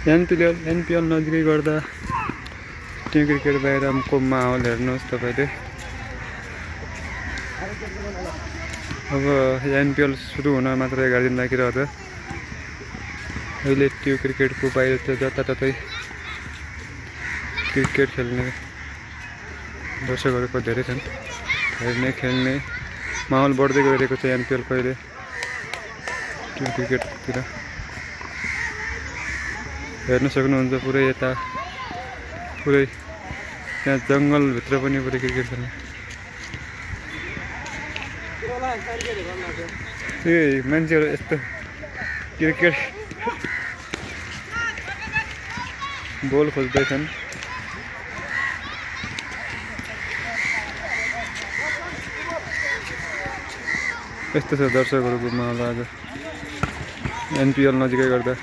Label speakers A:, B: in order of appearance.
A: NPL नजिकै गर्दा त्यो क्रिकेट बाहिरको माहौल हेर्नुहोस् तपाईले। अब एनपिएल सुरु हुन मात्र 11 दिन बाँकी रहँदा अहिले त्यो क्रिकेटको बाहिर त जताततै क्रिकेट खेल्ने दर्शकहरूको धेरै छन्। हेर्ने खेल्ने माहौल बढ्दै गइरहेको छ एनपिएल कहिले त्यो क्रिकेटतिर हेर्न सक्नुहुन्छ। पुरै यता पुरै त्यहाँ जङ्गलभित्र पनि पुरै क्रिकेट खेल्ने। त्यही मान्छेहरू यस्तो क्रिकेट बल खोज्दैछन्। यस्तो छ दर्शकहरूको माहौल आज एनपिएल नजिकै गर्दा।